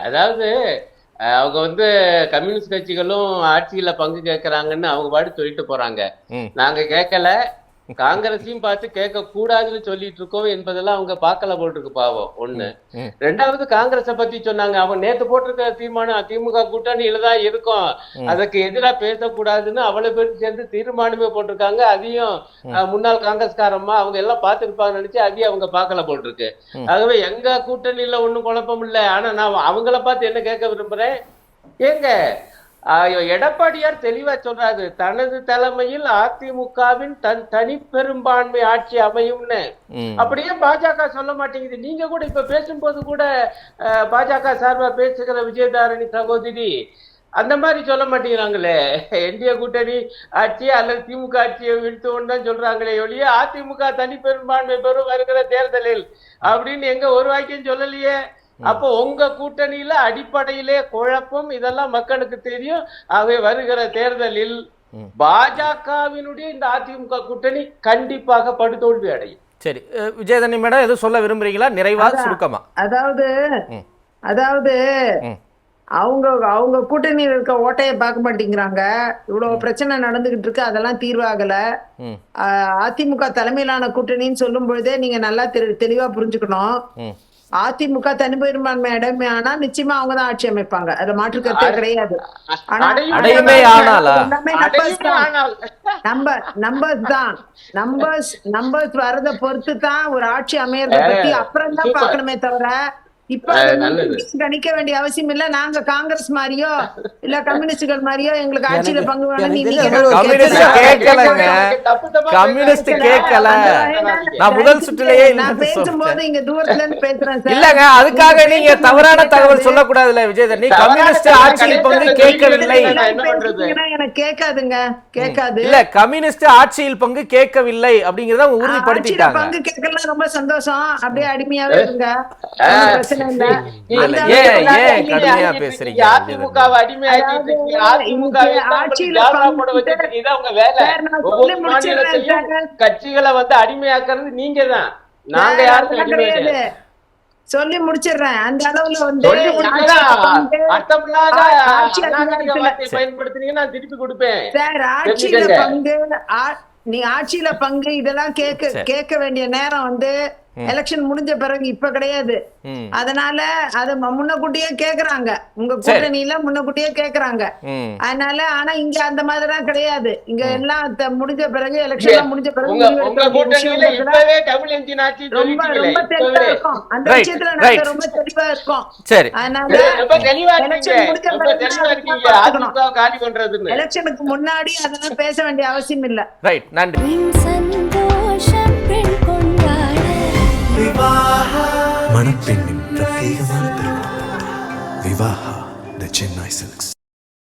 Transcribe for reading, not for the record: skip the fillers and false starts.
அதாவது அவங்க கம்யூனிஸ்ட் கட்சிகளும் ஆட்சியில பங்கு கேட்கறாங்கன்னு அவங்க பாட்டு சொல்லிட்டு போறாங்க. நாங்க கேட்கல, காங்கிரஸையும் பார்த்து கேட்க கூடாதுன்னு சொல்லிட்டு இருக்கோம் என்பதெல்லாம் அவங்க பார்க்கல போட்டிருக்கு பாவம். ஒண்ணு. ரெண்டாவது காங்கிரஸை பத்தி சொன்னாங்க. அவங்க நேத்து போட்டிருக்க தீர்மானம் திமுக கூட்டணியில தான் இருக்கும், அதுக்கு எதிராக பேசக்கூடாதுன்னு அவ்வளவு பேர் சேர்ந்து தீர்மானமே போட்டிருக்காங்க. அதையும் முன்னாள் காங்கிரஸ்காரம்மா அவங்க எல்லாம் பார்த்துருப்பாங்க நினைச்சு அதையும் அவங்க பார்க்கல போட்டிருக்கு. ஆகவே எங்க கூட்டணியில ஒண்ணும் குழப்பம் இல்லை. ஆனா நான் அவங்கள பார்த்து என்ன கேட்க விரும்புறேன், ஏங்க எடப்பாடியார் தெளிவா சொல்றாரு, தனது தலைமையில் அதிமுகவின் தனி பெரும்பான்மை ஆட்சி அமையும்னு. அப்படியே பாஜக சொல்ல மாட்டேங்குது. நீங்க கூட இப்ப பேசும்போது கூட பாஜக சார்பா பேசுகிற விஜயதாரணி சகோதரி அந்த மாதிரி சொல்ல மாட்டேங்கிறாங்களே. என்டிஏ கூட்டணி ஆட்சி அல்லது திமுக ஆட்சியை வீழ்த்துவோம் தான் சொல்றாங்களே ஒழிய அதிமுக தனி பெரும்பான்மை பெறும் வருகிற தேர்தலில் அப்படின்னு எங்க ஒரு வாக்கியம் சொல்லலையே. அப்போ உங்க கூட்டணியில அடிப்படையிலே குழப்பம், இதெல்லாம் மக்களுக்கு தெரியும். ஆகவே வருகிற தேர்தலில் பாஜகவினுடைய இந்த அதிமுக கூட்டணி கண்டிப்பாக படுதோல்வி அடையும். சரி, விஜயதரணி மேடம் எதுவும் சொல்ல விரும்புறீங்களா? நிறைவாக சுருக்கமா. அதாவது அவங்க கூட்டணியில் இருக்க ஓட்டையை பார்க்க மாட்டேங்கிறாங்க. இவ்வளவு பிரச்சனை நடந்துகிட்டு இருக்கு, அதெல்லாம் தீர்வாகல. அதிமுக தலைமையிலான கூட்டணின்னு சொல்லும் பொழுதே நீங்க நல்லா தெளிவா புரிஞ்சுக்கணும். அதிமுக தனி பெரும்பான்மை அடைமையானா நிச்சயமா அவங்கதான் ஆட்சி அமைப்பாங்க, அதுல மாற்று கருத்தே கிடையாது. நம்பர்ஸ் வரத பொறுத்து தான் ஒரு ஆட்சி அமையறத பத்தி அப்புறம் தான் பாக்கணுமே தவிர இப்ப கணிக்க வேண்டிய அவசியம் இல்ல. நாங்க காங்கிரஸ் மாதிரியோ இல்ல கம்யூனிஸ்டுகள் மாதிரியோ எங்களுக்கு ஆட்சியில பங்கு நான் பேசும்போது இங்க தூரத்துல இருந்து பேசுறேன் இல்லங்க. அதுக்காக நீங்க தவறான தகவல் சொல்லக்கூடாதுல்ல விஜயதரணி. கம்யூனிஸ்ட் ஆட்சியில் பங்கு கேட்கவில்லை எனக்கு கேட்காதுங்க, கேட்காது. இல்ல கம்யூனிஸ்ட் ஆட்சியில் பங்கு கேட்கவில்லை அப்படிங்கறத உறுதிப்படுத்திட்டாங்க. பங்கு கேட்கலாம், ரொம்ப சந்தோஷம். அப்படியே அடிமையாவே இருங்க. கட்சிகளை அடிமையாக்குறது நீங்க தான், நாங்க யாரும் கிடையாது. சொல்லி முடிச்சிடுறேன். அந்த அளவுல பயன்படுத்தினீங்கன்னா நான் திருப்பி கொடுப்பேன். சார், ஆட்சியில பங்கு, நீ ஆட்சியில பங்கு இதெல்லாம் கேட்க வேண்டிய நேரம் எலெக்ஷன் முடிஞ்ச பிறகு இப்ப கிடையாது. அதனால அத முன்னக்கூட்டியே கேக்குறாங்க, உங்க கூட்டணியில முன்னக்கூட்டியே கேக்குறாங்க. அதனால ஆனா இங்க அந்த மாதிரிலாம் கிடையாது. இங்க எல்லாம் முடிஞ்ச பிறகு எலெக்ஷன் முடிஞ்ச பிறகு ரொம்ப ரொம்ப தெளிவா இருக்கும். அந்த விஷயத்துல நாங்க ரொம்ப தெளிவா இருக்கோம். அதனால எலெக்ஷனுக்கு முன்னாடி அதெல்லாம் பேச வேண்டிய அவசியம் இல்ல. மணப்பெண்ணின் பிரத்யேகமான திருமணம் விவாஹா தி சென்னை சில்க்ஸ்.